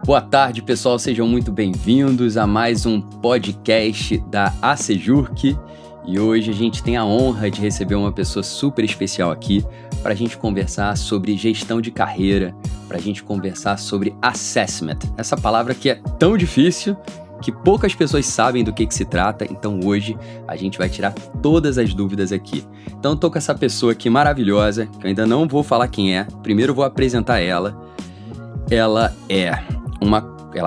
Boa tarde, pessoal. Sejam muito bem-vindos a mais um podcast da ACJURC. E hoje a gente tem a honra de receber uma pessoa super especial aqui para a gente conversar sobre gestão de carreira, para a gente conversar sobre assessment. Essa palavra que é tão difícil que poucas pessoas sabem do que se trata, então hoje a gente vai tirar todas as dúvidas aqui. Então eu tô com essa pessoa aqui maravilhosa, que eu ainda não vou falar quem é, primeiro eu vou apresentar ela. Ela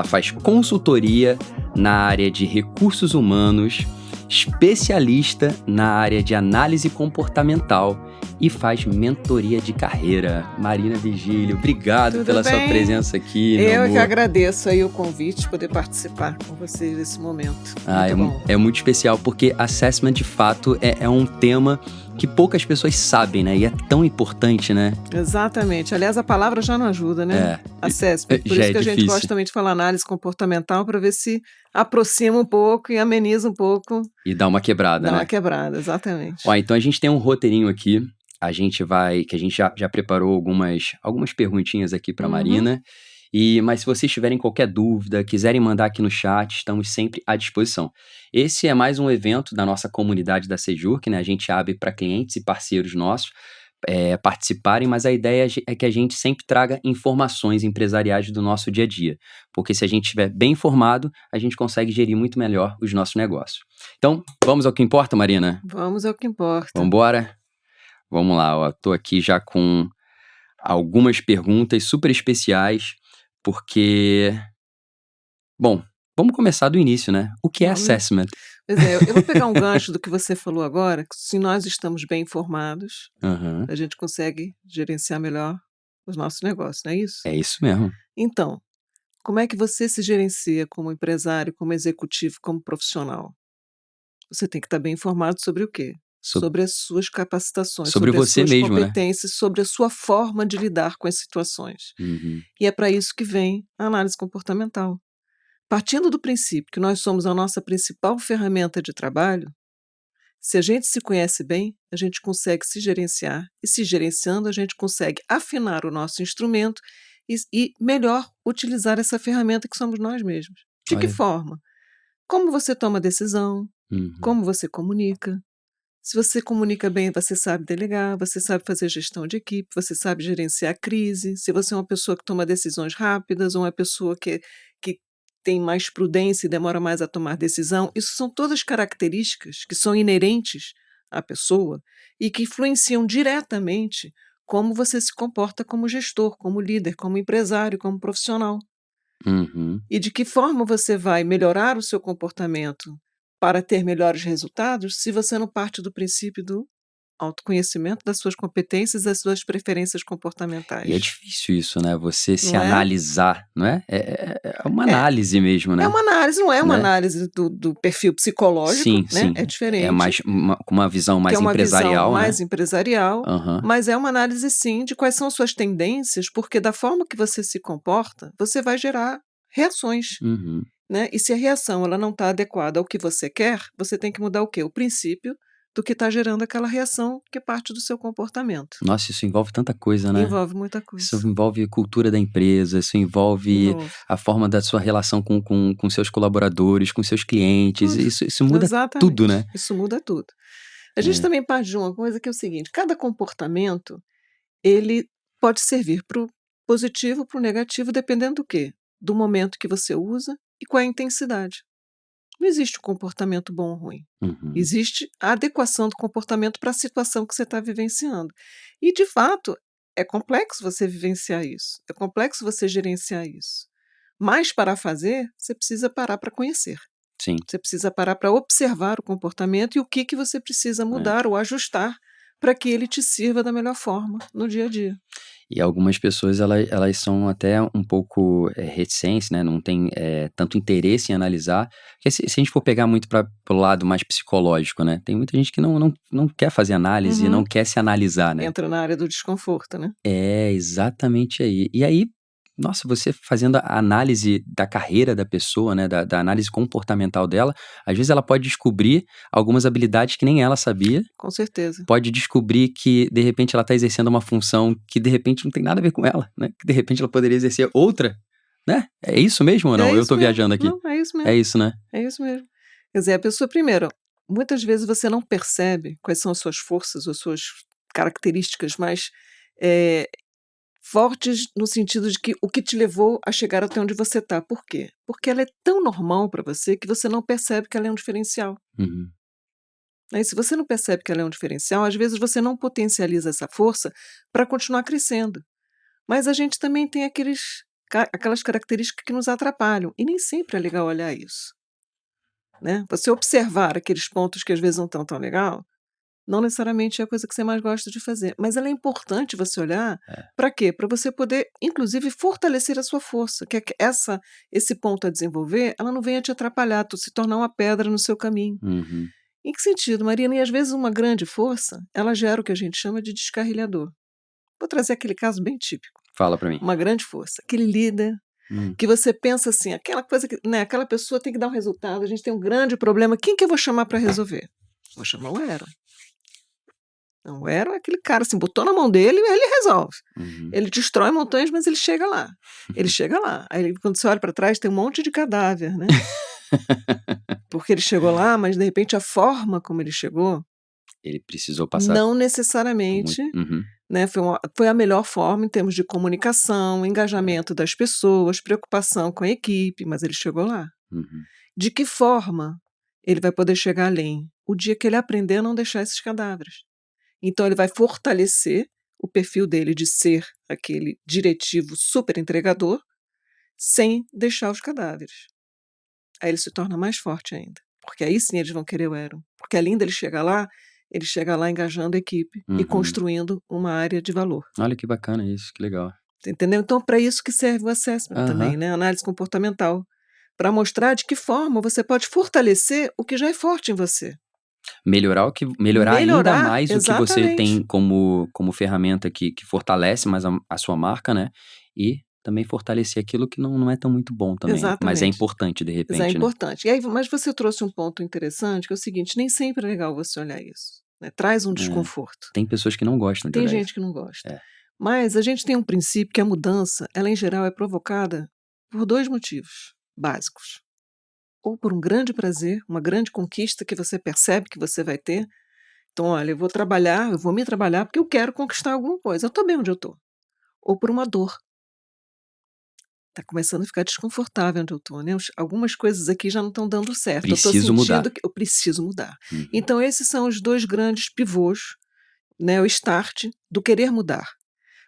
faz consultoria na área de recursos humanos, especialista na área de análise comportamental e faz mentoria de carreira. Marina Virgílio, obrigado pela sua presença aqui, meu amor. Eu que agradeço aí o convite de poder participar com vocês nesse momento. É muito especial, porque assessment, de fato, é um tema que poucas pessoas sabem, né? E é tão importante, né? Exatamente. Aliás, a palavra já não ajuda, né? Assessment. Por isso que a gente gosta também de falar análise comportamental, para ver se aproxima um pouco e ameniza um pouco. E dá uma quebrada, né? Dá uma quebrada, exatamente. Então a gente tem um roteirinho aqui. A gente já preparou algumas perguntinhas aqui para Marina. Mas se vocês tiverem qualquer dúvida, quiserem mandar aqui no chat, estamos sempre à disposição. Esse é mais um evento da nossa comunidade da ACJURC, né? A gente abre para clientes e parceiros nossos participarem, mas a ideia é que a gente sempre traga informações empresariais do nosso dia a dia, porque se a gente estiver bem informado, a gente consegue gerir muito melhor os nossos negócios. Então, vamos ao que importa, Marina? Vamos ao que importa. Vamos embora? Vamos lá, estou aqui já com algumas perguntas super especiais, porque... Bom, vamos começar do início, né? O que é assessment? Pois é, eu vou pegar um gancho do que você falou agora, que se nós estamos bem informados, a gente consegue gerenciar melhor os nossos negócios, não é isso? É isso mesmo. Então, como é que você se gerencia como empresário, como executivo, como profissional? Você tem que estar bem informado sobre o quê? Sobre as suas capacitações, sobre você as suas mesmo, competências, sobre a sua forma de lidar com as situações. E é para isso que vem a análise comportamental. Partindo do princípio que nós somos a nossa principal ferramenta de trabalho, se a gente se conhece bem, a gente consegue se gerenciar, e se gerenciando, a gente consegue afinar o nosso instrumento e melhor utilizar essa ferramenta que somos nós mesmos. De que forma? Como você toma decisão, como você comunica. Se você comunica bem, você sabe delegar, você sabe fazer gestão de equipe, você sabe gerenciar a crise. Se você é uma pessoa que toma decisões rápidas ou uma pessoa que tem mais prudência e demora mais a tomar decisão, isso são todas características que são inerentes à pessoa e que influenciam diretamente como você se comporta como gestor, como líder, como empresário, como profissional. E de que forma você vai melhorar o seu comportamento para ter melhores resultados se você não parte do princípio do autoconhecimento das suas competências e das suas preferências comportamentais. E é difícil isso, né? Você se analisar, não é? É uma análise mesmo, né? É uma análise, não é uma análise do perfil psicológico, sim, né? Sim. É diferente. É mais com uma visão mais empresarial, né? Mais empresarial, mas é uma análise, sim, de quais são suas tendências, porque da forma que você se comporta, você vai gerar reações. Né? E se a reação ela não está adequada ao que você quer, você tem que mudar o quê? O princípio do que está gerando aquela reação que parte do seu comportamento. Nossa, isso envolve tanta coisa, né? Envolve muita coisa. Isso envolve cultura da empresa, isso envolve a forma da sua relação com seus colaboradores, com seus clientes. Isso muda tudo, né? Isso muda tudo. A gente também parte de uma coisa que é o seguinte: cada comportamento ele pode servir para o positivo, para o negativo, dependendo do quê? Do momento que você usa e qual é a intensidade. Não existe um comportamento bom ou ruim. Existe a adequação do comportamento para a situação que você está vivenciando. E, de fato, é complexo você vivenciar isso. É complexo você gerenciar isso. Mas, para fazer, você precisa parar para conhecer. Sim. Você precisa parar para observar o comportamento e o que você precisa mudar ou ajustar para que ele te sirva da melhor forma no dia a dia. E algumas pessoas, elas são até um pouco reticentes, né? Não tem tanto interesse em analisar. Porque se a gente for pegar muito para o lado mais psicológico, né? Tem muita gente que não quer fazer análise, não quer se analisar, né? Entra na área do desconforto, né? É, exatamente aí. E aí, nossa, você fazendo a análise da carreira da pessoa, né, da análise comportamental dela, às vezes ela pode descobrir algumas habilidades que nem ela sabia. Com certeza. Pode descobrir que, de repente, ela está exercendo uma função que, de repente, não tem nada a ver com ela, né? Que, de repente, ela poderia exercer outra, Né? É isso mesmo ou não? Eu isso tô mesmo. viajando aqui. Não, é isso É mesmo. isso, né? É isso mesmo. Quer dizer, a pessoa, primeiro, muitas vezes você não percebe quais são as suas forças ou suas características mais fortes, no sentido de que o que te levou a chegar até onde você está. Por quê? Porque ela é tão normal para você que você não percebe que ela é um diferencial. Uhum. Aí, se você não percebe que ela é um diferencial, às vezes você não potencializa essa força para continuar crescendo. Mas a gente também tem aquelas características que nos atrapalham, e nem sempre é legal olhar isso. Né? Você observar aqueles pontos que às vezes não estão tão legal, não necessariamente é a coisa que você mais gosta de fazer, mas ela é importante você olhar. Para quê? Para você poder, inclusive, fortalecer a sua força, que esse ponto a desenvolver, ela não venha te atrapalhar, se tornar uma pedra no seu caminho. Uhum. Em que sentido, Marina? E às vezes uma grande força, ela gera o que a gente chama de descarrilhador. Vou trazer aquele caso bem típico. Fala pra mim. Uma grande força, aquele líder que você pensa assim, aquela coisa que, né, aquela pessoa tem que dar um resultado, a gente tem um grande problema, quem que eu vou chamar para resolver? Vou chamar o Aaron. Não, o Aaron é aquele cara, assim, botou na mão dele e ele resolve. Uhum. Ele destrói montanhas, mas ele chega lá. Ele chega lá. Aí quando você olha para trás, tem um monte de cadáver, né? Porque ele chegou lá, mas de repente a forma como ele chegou, Ele precisou passar não por necessariamente, muito. Uhum. né, foi a melhor forma em termos de comunicação, engajamento das pessoas, preocupação com a equipe, mas ele chegou lá. Uhum. De que forma ele vai poder chegar além? O dia que ele aprender a não deixar esses cadáveres. Então ele vai fortalecer o perfil dele de ser aquele diretivo super entregador, sem deixar os cadáveres. Aí ele se torna mais forte ainda, porque aí sim eles vão querer o Aaron. Porque além dele chegar lá, ele chega lá engajando a equipe e Uhum. construindo uma área de valor. Olha que bacana isso, que legal. Entendeu? Então, para isso que serve o assessment também, né? Análise comportamental. Para mostrar de que forma você pode fortalecer o que já é forte em você. Melhorar ainda mais o que você exatamente. tem como ferramenta que fortalece mais a sua marca, né? E também fortalecer aquilo que não é tão muito bom também, né? Mas é Exatamente. importante de Mas é repente, né? importante. E aí, mas você trouxe um ponto interessante, que é o seguinte: nem sempre é legal você olhar isso, né? Traz um desconforto. Tem pessoas que não gostam de Tem olhar gente isso. que não gosta. Mas a gente tem um princípio que a mudança, ela em geral é provocada por 2 motivos básicos. Ou por um grande prazer, uma grande conquista que você percebe que você vai ter. Então, olha, eu vou me trabalhar porque eu quero conquistar alguma coisa. Eu estou bem onde eu estou. Ou por uma dor. Está começando a ficar desconfortável onde eu estou, né? Algumas coisas aqui já não estão dando certo. Eu estou Preciso mudar. sentindo que eu preciso mudar. Uhum. Então, esses são os 2 grandes pivôs, né? O start do querer mudar.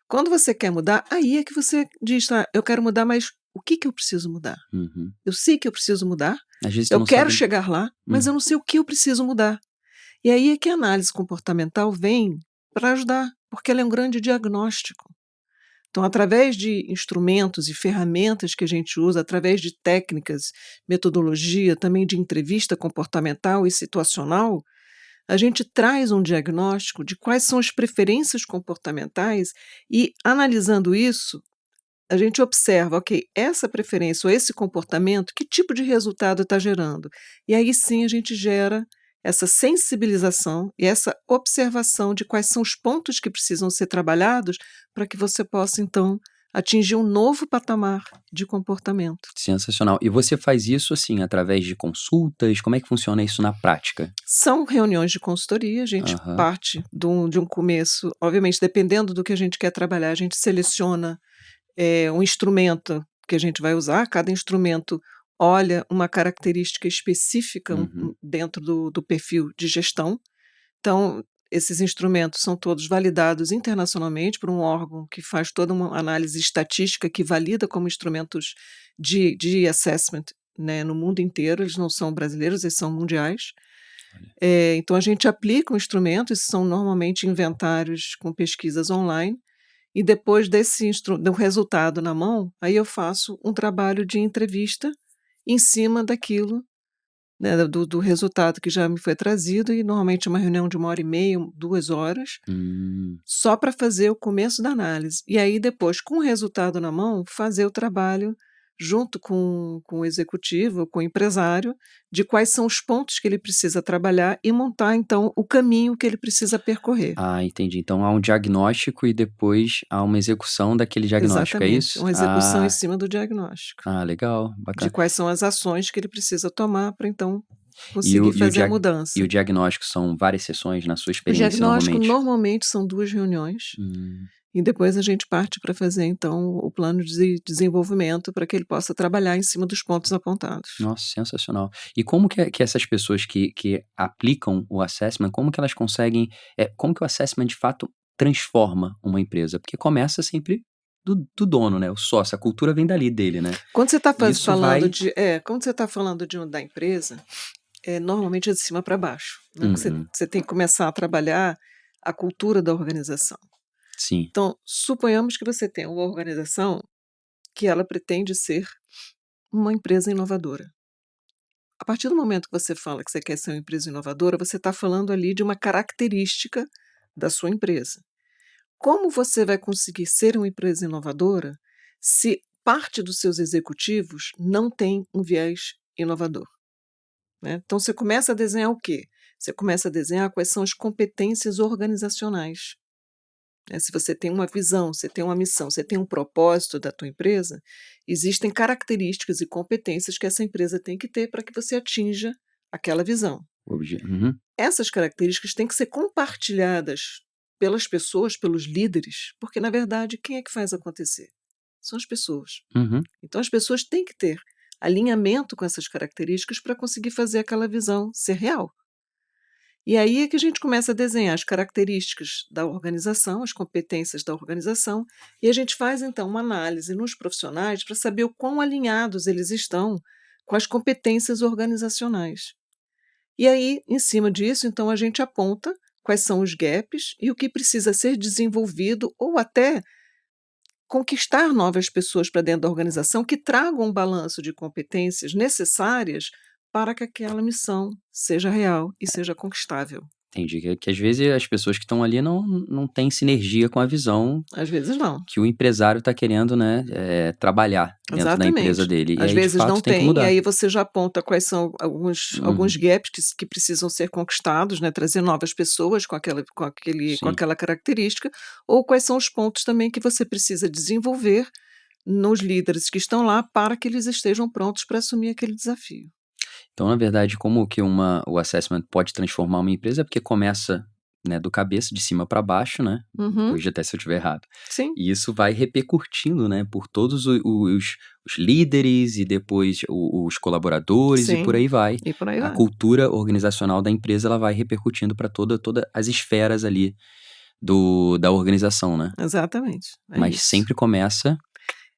Quando você quer mudar, aí é que você diz, tá, eu quero mudar, mas o que eu preciso mudar? Uhum. Eu sei que eu preciso mudar, Às vezes eu quero chegar lá, mas eu não sei o que eu preciso mudar. E aí é que a análise comportamental vem para ajudar, porque ela é um grande diagnóstico. Então, através de instrumentos e ferramentas que a gente usa, através de técnicas, metodologia, também de entrevista comportamental e situacional, a gente traz um diagnóstico de quais são as preferências comportamentais e, analisando isso, a gente observa, ok, essa preferência ou esse comportamento, que tipo de resultado está gerando? E aí sim a gente gera essa sensibilização e essa observação de quais são os pontos que precisam ser trabalhados para que você possa, então, atingir um novo patamar de comportamento. Sensacional. E você faz isso, assim, através de consultas? Como é que funciona isso na prática? São reuniões de consultoria, a gente parte de um começo, obviamente, dependendo do que a gente quer trabalhar, a gente seleciona um instrumento que a gente vai usar, cada instrumento olha uma característica específica dentro do perfil de gestão. Então, esses instrumentos são todos validados internacionalmente por um órgão que faz toda uma análise estatística que valida como instrumentos de assessment, né, no mundo inteiro. Eles não são brasileiros, eles são mundiais. Então, a gente aplica o instrumento, esses são normalmente inventários com pesquisas online, e depois do resultado na mão, aí eu faço um trabalho de entrevista em cima daquilo, né, do resultado que já me foi trazido, e normalmente uma reunião de 1h30, 2 horas, só para fazer o começo da análise. E aí depois, com o resultado na mão, fazer o trabalho junto com o executivo, com o empresário, de quais são os pontos que ele precisa trabalhar e montar, então, o caminho que ele precisa percorrer. Ah, entendi. Então há um diagnóstico e depois há uma execução daquele diagnóstico, é Exatamente, isso? uma execução em cima do diagnóstico, Legal, de bacana. quais são as ações que ele precisa tomar para, então, E o, conseguir e o, fazer a dia- e o mudança. diagnóstico são várias sessões na sua O experiência diagnóstico normalmente? normalmente são 2 reuniões, Hum, e depois a gente parte para fazer, então, o plano de desenvolvimento para que ele possa trabalhar em cima dos pontos apontados. Nossa, sensacional. E como que essas pessoas que aplicam o assessment, como que elas conseguem, como que o assessment de fato transforma uma empresa? Porque começa sempre do dono, né? O sócio, a cultura vem dali dele, né? Quando você está E isso falando vai. quando você está falando da empresa, normalmente é de cima para baixo, né, porque Uhum, você tem que começar a trabalhar a cultura da organização. sim, Então, suponhamos que você tem uma organização que ela pretende ser uma empresa inovadora. A partir do momento que você fala que você quer ser uma empresa inovadora, você está falando ali de uma característica da sua empresa. Como você vai conseguir ser uma empresa inovadora se parte dos seus executivos não tem um viés inovador, né? Então você começa a desenhar o quê? Você começa a desenhar quais são as competências organizacionais, né? Se você tem uma visão, você tem uma missão, você tem um propósito da tua empresa, existem características e competências que essa empresa tem que ter para que você atinja aquela visão. uhum, Essas características têm que ser compartilhadas pelas pessoas, pelos líderes, porque, na verdade, quem é que faz acontecer? São as pessoas. uhum. Então, as pessoas têm que ter alinhamento com essas características para conseguir fazer aquela visão ser real. E aí é que a gente começa a desenhar as características da organização, as competências da organização, e a gente faz, então, uma análise nos profissionais para saber o quão alinhados eles estão com as competências organizacionais. E aí, em cima disso, então, a gente aponta quais são os gaps e o que precisa ser desenvolvido ou até conquistar novas pessoas para dentro da organização que tragam um balanço de competências necessárias para que aquela missão seja real e seja conquistável. Entendi. Que às vezes as pessoas que estão ali não têm sinergia com a visão Às vezes não. que o empresário está querendo, né, trabalhar dentro da empresa Exatamente. dele. E Às aí, de vezes não fato, tem que tem, e mudar. aí você já aponta quais são alguns Uhum, gaps que precisam ser conquistados, né, trazer novas pessoas com sim. aquela característica, ou quais são os pontos também que você precisa desenvolver nos líderes que estão lá para que eles estejam prontos para assumir aquele desafio. Então, na verdade, como que o assessment pode transformar uma empresa? Porque começa, né, do cabeça, de cima para baixo, né? Uhum, Corrija até se eu estiver errado. sim, E isso vai repercutindo, né, por todos os líderes e depois os colaboradores e por sim, aí vai. e por aí A vai. cultura organizacional da empresa ela vai repercutindo para toda as esferas ali da organização, né? Exatamente, é Mas isso. sempre começa,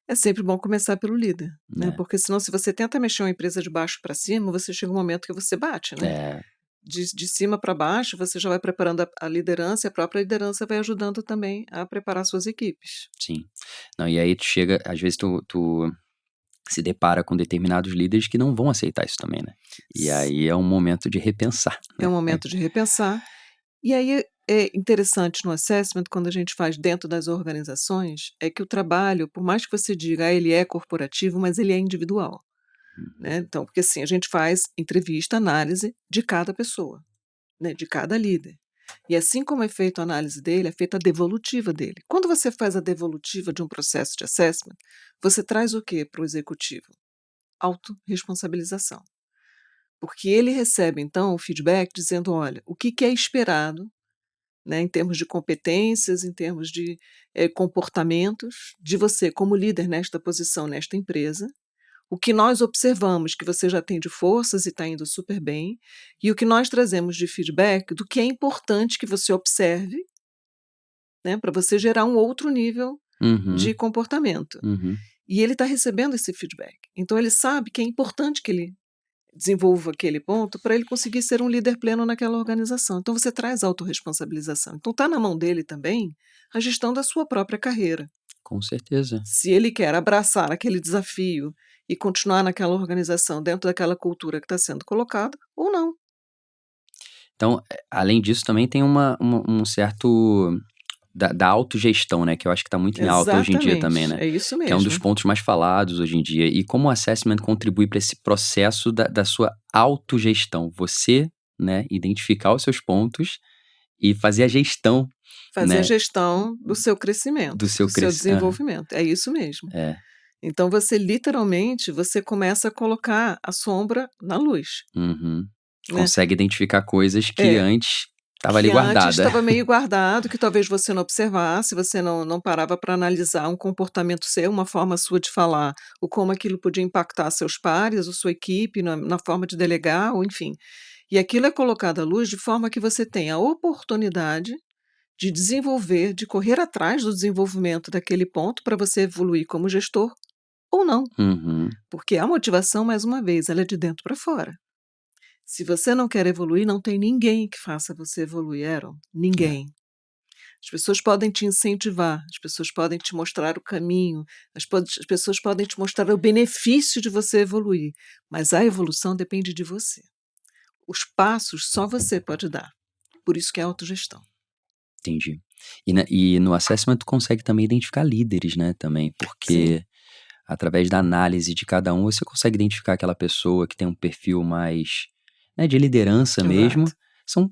É sempre bom começar pelo líder, né, né? porque senão se você tenta mexer uma empresa de baixo para cima, você chega um momento que você bate, né. É, De cima para baixo, você já vai preparando a liderança, e a própria liderança vai ajudando também a preparar suas equipes. sim. Não, e aí tu chega, às vezes tu se depara com determinados líderes que não vão aceitar isso também, né? E S aí é um momento de repensar, É né? um momento de repensar. E aí é interessante no assessment, quando a gente faz dentro das organizações, é que o trabalho, por mais que você diga: "Ah, ele é corporativo", mas ele é individual, Uhum. né. Então, porque assim, a gente faz entrevista, análise de cada pessoa, né, de cada líder. E assim como é feita a análise dele, é feita a devolutiva dele. Quando você faz a devolutiva de um processo de assessment, você traz o que para o executivo? Autorresponsabilização. Porque ele recebe, então, o feedback dizendo: olha, o que, que é esperado, né, em termos de competências, em termos de comportamentos, de você como líder nesta posição, nesta empresa. O que nós observamos que você já tem de forças e está indo super bem, e o que nós trazemos de feedback do que é importante que você observe, né, para você gerar um outro nível de Uhum, comportamento. uhum. E ele está recebendo esse feedback. Então ele sabe que é importante que ele desenvolva aquele ponto para ele conseguir ser um líder pleno naquela organização. Então você traz autorresponsabilização. Então está na mão dele também a gestão da sua própria carreira. Com certeza. Se ele quer abraçar aquele desafio e continuar naquela organização, dentro daquela cultura que está sendo colocada, ou não. Então, além disso, também tem um certo da autogestão, né? Que eu acho que está muito em alta hoje em dia também, Exatamente, né? é isso Que é um dos mesmo. pontos mais falados hoje em dia. E como o assessment contribui para esse processo da sua autogestão. Você, né, identificar os seus pontos e fazer a gestão, Fazer a né, gestão do seu do crescimento, seu do seu crescimento. desenvolvimento, é isso mesmo. É. Então você literalmente, você começa a colocar a sombra na luz, Uhum. né. Consegue identificar coisas que É, antes estava ali que antes guardada. estava meio guardado, que talvez você não observasse, você não parava para analisar um comportamento seu, uma forma sua de falar, ou como aquilo podia impactar seus pares, ou sua equipe, na forma de delegar, ou enfim. E aquilo é colocado à luz de forma que você tenha a oportunidade de desenvolver, de correr atrás do desenvolvimento daquele ponto para você evoluir como gestor ou não, Uhum. porque a motivação, mais uma vez, ela é de dentro para fora. Se você não quer evoluir, não tem ninguém que faça você evoluir, Aaron. É. Ninguém. As pessoas podem te incentivar, as pessoas podem te mostrar o caminho, as pessoas podem te mostrar o benefício de você evoluir, mas a evolução depende de você. Os passos só você pode dar. Por isso que é autogestão. Entendi. E no assessment tu consegue também identificar líderes, né, também, Sim, porque através da análise de cada um, você consegue identificar aquela pessoa que tem um perfil mais, né, de liderança mesmo. exato. São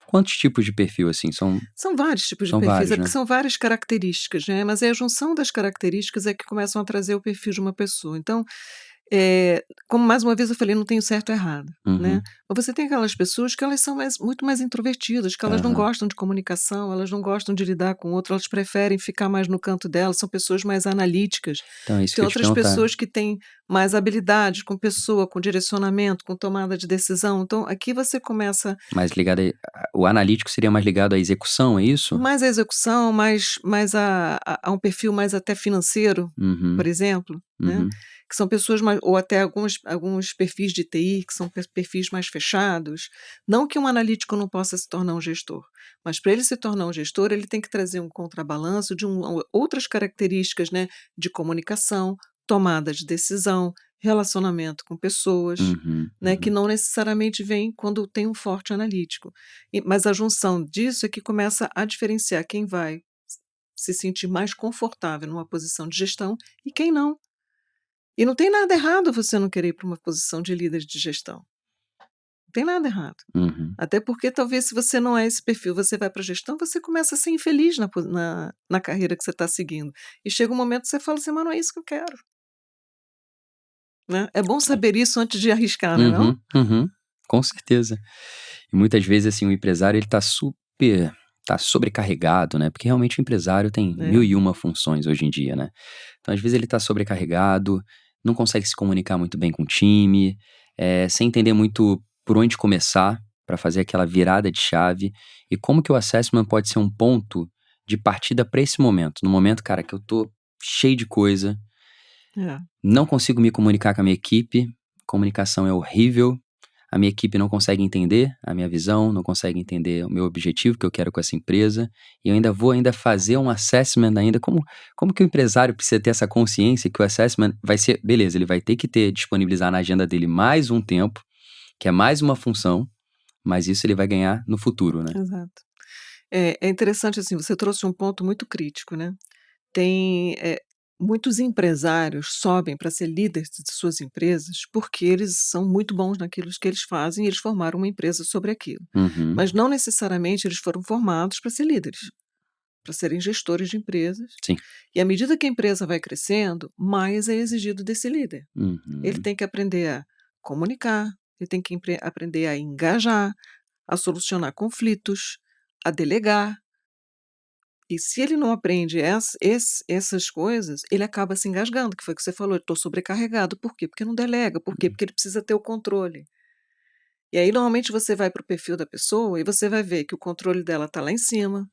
quantos tipos de perfil, assim? São vários tipos de São perfis, vários, é porque né? são várias características, né? Mas é a junção das características é que começam a trazer o perfil de uma pessoa. Então, como mais uma vez eu falei, não tem o certo e errado, né. Uhum. Mas você tem aquelas pessoas que elas são muito mais introvertidas, que elas não Aham. gostam de comunicação, elas não gostam de lidar com o outro, elas preferem ficar mais no canto delas, são pessoas mais analíticas. Então é isso Tem que eu ia te outras perguntar. pessoas que têm mais habilidade com pessoa, com direcionamento, com tomada de decisão. Então aqui você começa Mais ligado o analítico seria mais ligado à execução, é isso? mais a execução, mais a um perfil mais até financeiro, por Uhum. exemplo, né, Uhum. que são pessoas mais ou até alguns perfis de TI, que são perfis mais fechados. Não que um analítico não possa se tornar um gestor, mas para ele se tornar um gestor, ele tem que trazer um contrabalanço de outras características, né, de comunicação, tomada de decisão, relacionamento com pessoas, Uhum. né, que Uhum. não necessariamente vem quando tem um forte analítico. Mas a junção disso é que começa a diferenciar quem vai se sentir mais confortável numa posição de gestão e quem não. E não tem nada errado você não querer ir para uma posição de líder de gestão. Não tem nada errado. Uhum. Até porque talvez se você não é esse perfil, você vai para a gestão, você começa a ser infeliz na carreira que você está seguindo. E chega um momento que você fala assim, mas não é isso que eu quero. Né? É bom saber isso antes de arriscar, não é não? Uhum. Uhum. Com certeza. E muitas vezes, assim, o empresário ele tá sobrecarregado, né, porque realmente o empresário tem mil É, e uma funções hoje em dia, né. Então, às vezes, ele tá sobrecarregado, não consegue se comunicar muito bem com o time, sem entender muito por onde começar para fazer aquela virada de chave, e como que o assessment pode ser um ponto de partida para esse momento. No momento, cara, que eu tô cheio de coisa, é, não consigo me comunicar com a minha equipe, comunicação é horrível, a minha equipe não consegue entender a minha visão, não consegue entender o meu objetivo que eu quero com essa empresa, e eu ainda vou fazer um assessment ainda, como que o empresário precisa ter essa consciência que o assessment vai ser, beleza, ele vai ter que disponibilizar na agenda dele mais um tempo, que é mais uma função, mas isso ele vai ganhar no futuro, né? exato. É interessante assim, você trouxe um ponto muito crítico, né? Tem, muitos empresários sobem para ser líderes de suas empresas, porque eles são muito bons naquilo que eles fazem e eles formaram uma empresa sobre aquilo. Uhum, Mas não necessariamente eles foram formados para ser líderes, para serem gestores de empresas. sim. E à medida que a empresa vai crescendo, mais é exigido desse líder. Ele Uhum, tem que aprender a comunicar, ele tem que aprender a engajar, a solucionar conflitos, a delegar. E se ele não aprende essas coisas, ele acaba se engasgando, que foi o que você falou, "estou sobrecarregado", por quê? Porque não delega, por quê? Porque ele precisa ter o controle. E aí normalmente você vai para o perfil da pessoa e você vai ver que o controle dela está lá em cima,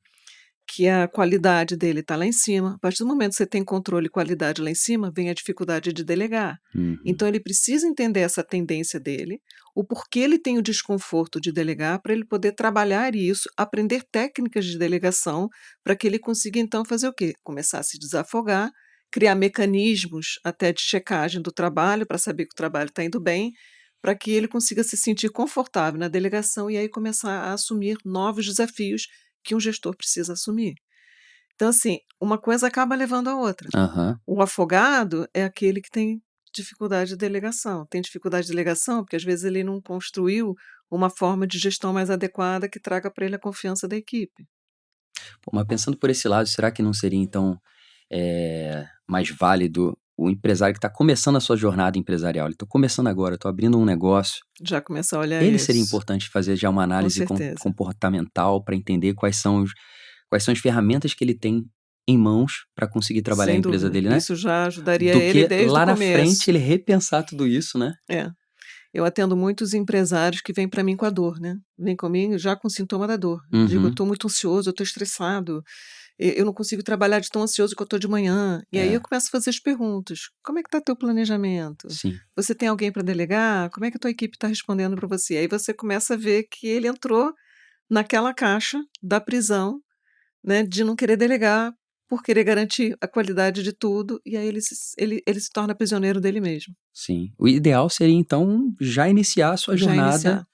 que a qualidade dele está lá em cima. A partir do momento que você tem controle e qualidade lá em cima, vem a dificuldade de delegar. uhum, Então ele precisa entender essa tendência dele, o porquê ele tem o desconforto de delegar, para ele poder trabalhar isso, aprender técnicas de delegação, para que ele consiga então fazer o quê? Começar a se desafogar, criar mecanismos até de checagem do trabalho, para saber que o trabalho está indo bem, para que ele consiga se sentir confortável na delegação e aí começar a assumir novos desafios que um gestor precisa assumir. Então, assim, uma coisa acaba levando a outra. Aham. O afogado é aquele que tem dificuldade de delegação. Tem dificuldade de delegação porque, às vezes, ele não construiu uma forma de gestão mais adequada que traga para ele a confiança da equipe. Pô, mas pensando por esse lado, será que não seria então mais válido o empresário que está começando a sua jornada empresarial? Ele está começando agora, estou abrindo um negócio. Já começar a olhar Ele seria isso, importante fazer já uma com análise certeza. comportamental para entender quais são as ferramentas que ele tem em mãos para conseguir trabalhar a Sem empresa dúvida. dele, né? Isso já ajudaria Do ele que desde o lá na frente começo. ele repensar tudo isso, né? É. Eu atendo muitos empresários que vêm para mim com a dor, né? Vêm comigo já com sintoma da dor. Digo: "Eu Uhum. estou muito ansioso, eu estou estressado, eu não consigo trabalhar de tão ansioso que eu estou de manhã". E aí eu É, começo a fazer as perguntas: "Como é que está teu planejamento? sim. Você tem alguém para delegar? Como é que a tua equipe está respondendo para você?". Aí você começa a ver que ele entrou naquela caixa da prisão, né, de não querer delegar, por querer garantir a qualidade de tudo, e aí ele se torna prisioneiro dele mesmo. Sim. O ideal seria, então, já iniciar a sua Já jornada iniciar.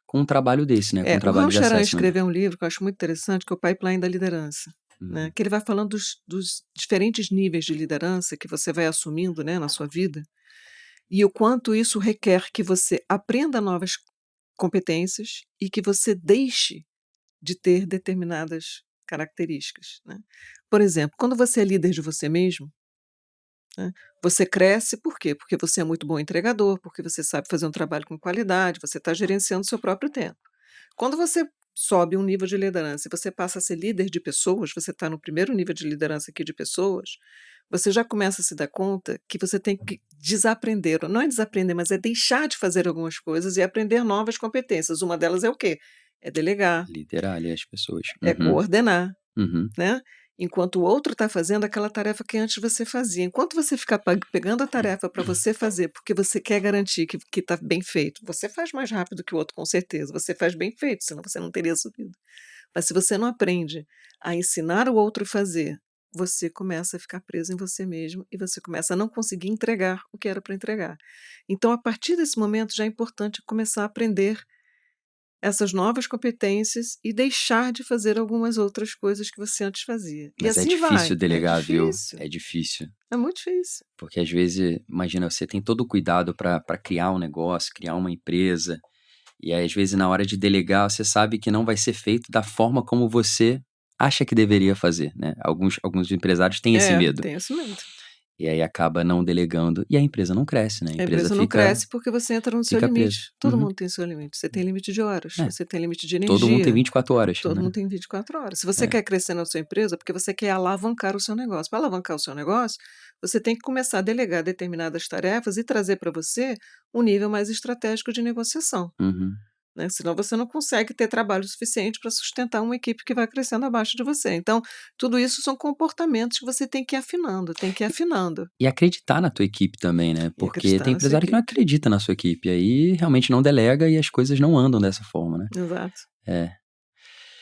com um trabalho desse, né, com um O Ram trabalho de Charan assessment. escreveu um livro que eu acho muito interessante, que é o Pipeline da Liderança, né, Uhum. que ele vai falando dos diferentes níveis de liderança que você vai assumindo, né, na sua vida, e o quanto isso requer que você aprenda novas competências e que você deixe de ter determinadas características, né. Por exemplo, quando você é líder de você mesmo, né, você cresce por quê? Porque você é muito bom entregador, porque você sabe fazer um trabalho com qualidade, você está gerenciando seu próprio tempo. Quando você sobe um nível de liderança e você passa a ser líder de pessoas, você está no primeiro nível de liderança aqui de pessoas, você já começa a se dar conta que você tem que desaprender, ou não é desaprender, mas é deixar de fazer algumas coisas e aprender novas competências. Uma delas é o quê? É delegar, Liderar ali as pessoas. é Uhum. coordenar, Uhum. né? Enquanto o outro está fazendo aquela tarefa que antes você fazia. Enquanto você ficar pegando a tarefa para você fazer, porque você quer garantir que está bem feito, você faz mais rápido que o outro, com certeza. Você faz bem feito, senão você não teria subido. Mas se você não aprende a ensinar o outro a fazer, você começa a ficar preso em você mesmo e você começa a não conseguir entregar o que era para entregar. Então, a partir desse momento, já é importante começar a aprender essas novas competências e deixar de fazer algumas outras coisas que você antes fazia. E Mas é assim vai. difícil É delegar, viu? difícil, É difícil. é muito difícil. Porque às vezes, imagina, você tem todo o cuidado para criar um negócio, criar uma empresa, e aí às vezes na hora de delegar, você sabe que não vai ser feito da forma como você acha que deveria fazer, né? Alguns empresários têm esse É, medo. tem isso mesmo. E aí acaba não delegando e a empresa não cresce, né? A A empresa empresa não fica cresce porque você entra no seu fica presa. limite. Todo Uhum. mundo tem seu limite. Você tem limite de horas, É, você tem limite de todo mundo tem energia, 24 horas, todo né? mundo tem 24 horas. Se você É. quer crescer na sua empresa, porque você quer alavancar o seu negócio. Para alavancar o seu negócio, você tem que começar a delegar determinadas tarefas e trazer para você um nível mais estratégico de negociação. Uhum. Né, senão você não consegue ter trabalho suficiente para sustentar uma equipe que vai crescendo abaixo de você. Então, tudo isso são comportamentos que você tem que ir afinando, tem que ir afinando. E acreditar na tua equipe também, né, E porque acreditar tem na sua empresário que não equipe. acredita na sua equipe, aí realmente não delega e as coisas não andam dessa forma, né. Exato. É,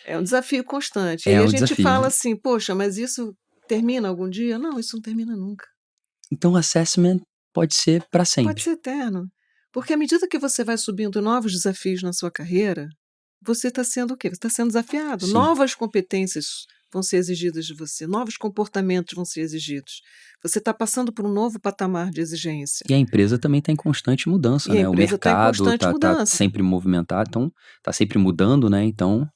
É um desafio constante. E é aí a o gente desafio, fala né. assim: "Poxa, mas isso termina algum dia?". Não, isso não termina nunca. Então o assessment pode ser para Pode sempre. ser eterno. Porque à medida que você vai subindo novos desafios na sua carreira, você está sendo o quê? Você está sendo desafiado. Sim. Novas competências vão ser exigidas de você, novos comportamentos vão ser exigidos. Você está passando por um novo patamar de exigência. E a empresa também está em constante mudança, E a né, o empresa está em mercado constante tá mudança. sempre movimentado, então tá sempre mudando, né, então,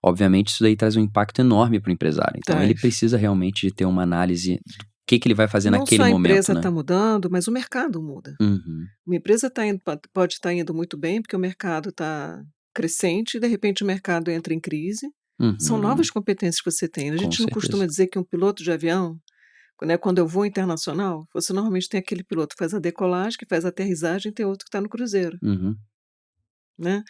obviamente isso daí traz um impacto enorme para o empresário, então ele Traz. precisa realmente de ter uma análise do que ele vai fazer Não naquele só a momento, empresa né. está mudando, mas o mercado muda. Uhum, Uma empresa tá indo pode estar indo muito bem, porque o mercado está crescente e de repente o mercado entra em crise. São uhum, novas competências que você tem. A com gente não certeza. costuma dizer que um piloto de avião, né, quando eu vou internacional, você normalmente tem aquele piloto que faz a decolagem, que faz a aterrissagem, tem outro que está no cruzeiro, Uhum. né.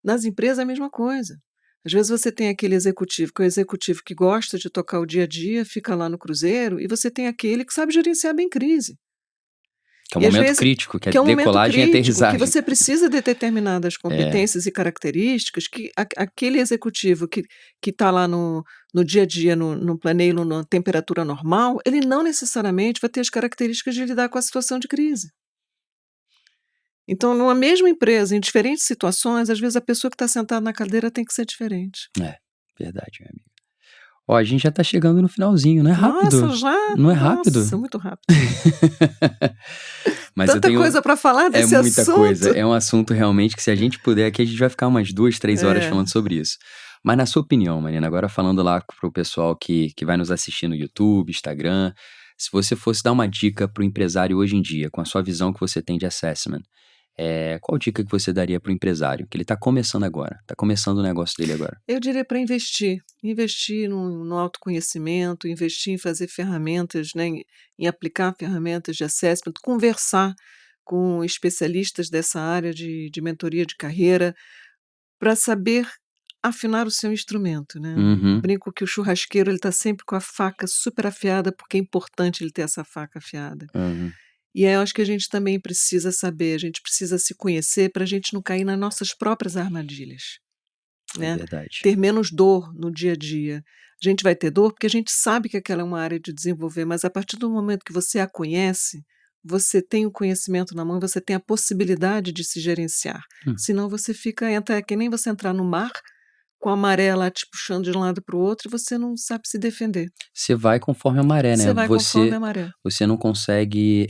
Nas empresas é a mesma coisa. Às vezes você tem aquele executivo, que é o executivo que gosta de tocar o dia a dia, fica lá no cruzeiro, e você tem aquele que sabe gerenciar bem crise. Que é o E às momento vezes crítico, que é que é um momento decolagem e crítico, que aterrissagem. você precisa de determinadas É, competências e características que aquele executivo que está lá no dia a dia, no planeio, na temperatura normal, ele não necessariamente vai ter as características de lidar com a situação de crise. Então, numa mesma empresa, em diferentes situações, às vezes a pessoa que está sentada na cadeira tem que ser diferente. é, verdade, minha amiga. Ó, a gente já tá chegando no finalzinho, não é rápido? Nossa, já? Não é rápido? Nossa, muito rápido. Mas Tanta coisa para falar desse assunto. É muita coisa. É um assunto realmente que, se a gente puder aqui, a gente vai ficar umas 2, 3 horas falando sobre isso. Mas na sua opinião, Marina, agora falando lá pro pessoal que vai nos assistir no YouTube, Instagram, se você fosse dar uma dica pro empresário hoje em dia, com a sua visão que você tem de assessment, qual dica que você daria pro empresário? Que ele tá começando agora, tá começando o negócio dele agora. Eu diria para investir. Investir no autoconhecimento, investir em fazer ferramentas, né, em aplicar ferramentas de assessment, conversar com especialistas dessa área de mentoria de carreira, para saber afinar o seu instrumento, né. Uhum. Brinco que o churrasqueiro, ele tá sempre com a faca super afiada, porque é importante ele ter essa faca afiada. Uhum. E aí eu acho que a gente também precisa saber, a gente precisa se conhecer para a gente não cair nas nossas próprias armadilhas, É né. verdade. Ter menos dor no dia a dia. A gente vai ter dor porque a gente sabe que aquela é uma área de desenvolver, mas a partir do momento que você a conhece, você tem o conhecimento na mão, você tem a possibilidade de se gerenciar. Senão você entra, é que nem você entrar no mar, com a maré lá te puxando de um lado para o outro, e você não sabe se defender. Você vai conforme a maré, né? Você vai conforme a maré. Você não consegue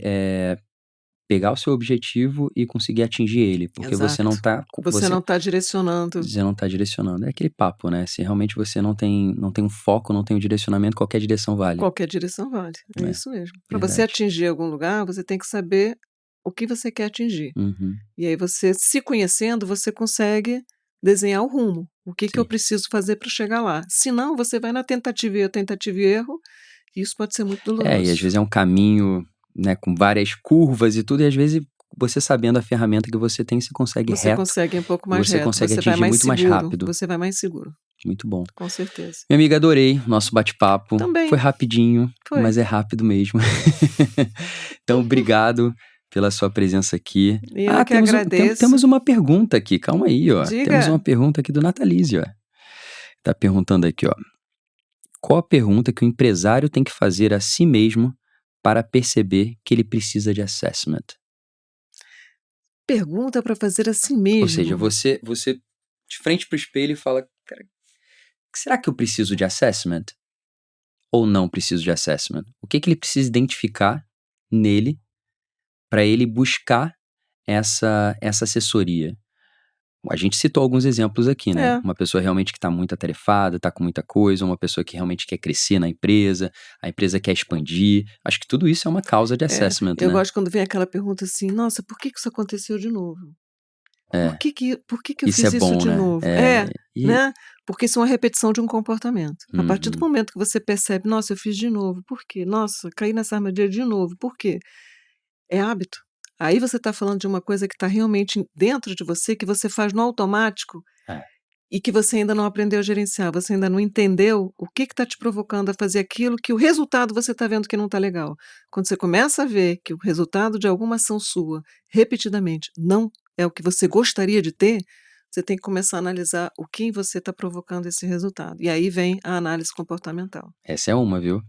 pegar o seu objetivo e conseguir atingir ele, porque você não tá... Você não tá direcionando. Você não tá direcionando. É aquele papo, né? Se realmente você não tem um foco, não tem um direcionamento, qualquer direção vale. Qualquer direção vale, é isso mesmo. Para você verdade. atingir algum lugar, você tem que saber o que você quer atingir. Uhum. E aí você, se conhecendo, você consegue desenhar o rumo. O que eu preciso fazer para chegar lá? Senão, você vai na tentativa e erro, e isso pode ser muito doloroso. E às vezes é um caminho, né, com várias curvas e tudo, e às vezes você sabendo a ferramenta que você tem, você consegue Você reto. consegue um pouco mais você reto. consegue Você atingir vai mais muito seguro, mais rápido. Você vai mais seguro. Muito bom. Com certeza. Minha amiga, adorei o nosso bate-papo. Também. Foi rapidinho, Foi. mas é rápido mesmo. Então, obrigado pela sua presença aqui. Eu que agradeço. Temos uma pergunta aqui, calma aí, ó. Diga. Temos uma pergunta aqui do Natalísio, ó. Tá perguntando aqui, ó. Qual a pergunta que o empresário tem que fazer a si mesmo para perceber que ele precisa de assessment? Pergunta para fazer a si mesmo. Ou seja, você de frente pro espelho e fala, cara, será que eu preciso de assessment? Ou não preciso de assessment? O que ele precisa identificar nele para ele buscar essa assessoria? A gente citou alguns exemplos aqui, né? Uma pessoa realmente que está muito atarefada, está com muita coisa, uma pessoa que realmente quer crescer na empresa, a empresa quer expandir. Acho que tudo isso é uma causa de assessment, né? Eu gosto quando vem aquela pergunta assim, nossa, por que isso aconteceu de novo? Por que eu Isso fiz é bom, isso de né? novo? Né? Porque isso é uma repetição de um comportamento. A partir do momento que você percebe, nossa, eu fiz de novo, por quê? Nossa, caí nessa armadilha de novo, por quê? É hábito. Aí você está falando de uma coisa que está realmente dentro de você, que você faz no automático e que você ainda não aprendeu a gerenciar, você ainda não entendeu o que está te provocando a fazer aquilo, que o resultado você está vendo que não está legal. Quando você começa a ver que o resultado de alguma ação sua, repetidamente, não é o que você gostaria de ter, você tem que começar a analisar o que em você está provocando esse resultado. E aí vem a análise comportamental. Essa é uma, viu?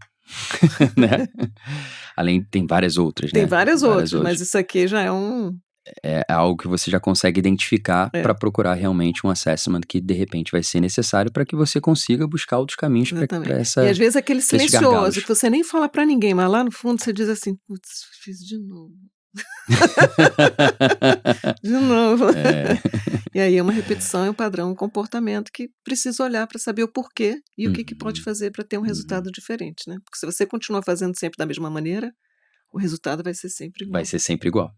Né? Além, tem várias outras, né? Tem várias outras, mas isso aqui já é é algo que você já consegue identificar para procurar realmente um assessment que de repente vai ser necessário para que você consiga buscar outros caminhos para essa... E às vezes aquele silencioso que você nem fala para ninguém, mas lá no fundo você diz assim, putz, fiz de novo. De novo. E aí é uma repetição, é um padrão, um comportamento que precisa olhar para saber o porquê e o que pode fazer para ter um resultado diferente, né? Porque se você continuar fazendo sempre da mesma maneira, o resultado vai ser sempre igual. Vai ser sempre igual.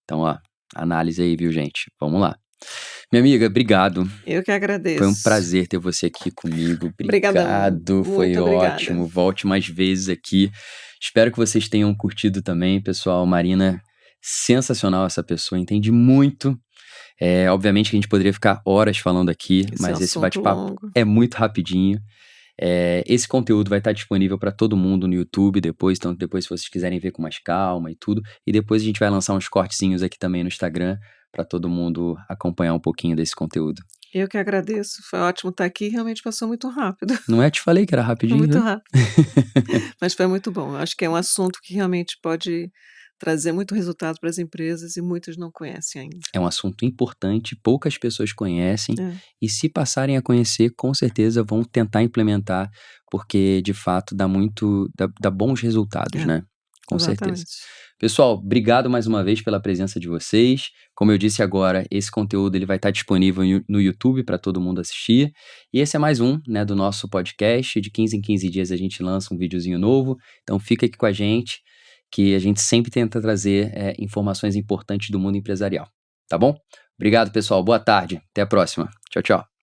Então, ó, análise aí, viu, gente? Vamos lá. Minha amiga, obrigado. Eu que agradeço. Foi um prazer ter você aqui comigo. Obrigado. Foi ótimo. Volte mais vezes aqui. Espero que vocês tenham curtido também, pessoal. Marina, sensacional essa pessoa, entende muito. Obviamente que a gente poderia ficar horas falando aqui, mas esse bate-papo é muito rapidinho. Esse conteúdo vai estar disponível para todo mundo no YouTube depois, então depois se vocês quiserem ver com mais calma e tudo, e depois a gente vai lançar uns cortezinhos aqui também no Instagram para todo mundo acompanhar um pouquinho desse conteúdo. Eu que agradeço, foi ótimo estar aqui, realmente passou muito rápido. Não é? Te falei que era rapidinho, foi muito viu? rápido, mas foi muito bom. Acho que é um assunto que realmente pode trazer muito resultado para as empresas e muitas não conhecem ainda. É um assunto importante, poucas pessoas conhecem, É. e se passarem a conhecer, com certeza vão tentar implementar, porque de fato dá bons resultados, É, né? Com certeza. exatamente. Pessoal, obrigado mais uma vez pela presença de vocês. Como eu disse agora, esse conteúdo ele vai estar disponível no YouTube para todo mundo assistir. E esse é mais um, né, do nosso podcast. De 15 em 15 dias a gente lança um videozinho novo. Então fica aqui com a gente, que a gente sempre tenta trazer informações importantes do mundo empresarial. Tá bom? Obrigado, pessoal. Boa tarde. Até a próxima. Tchau, tchau.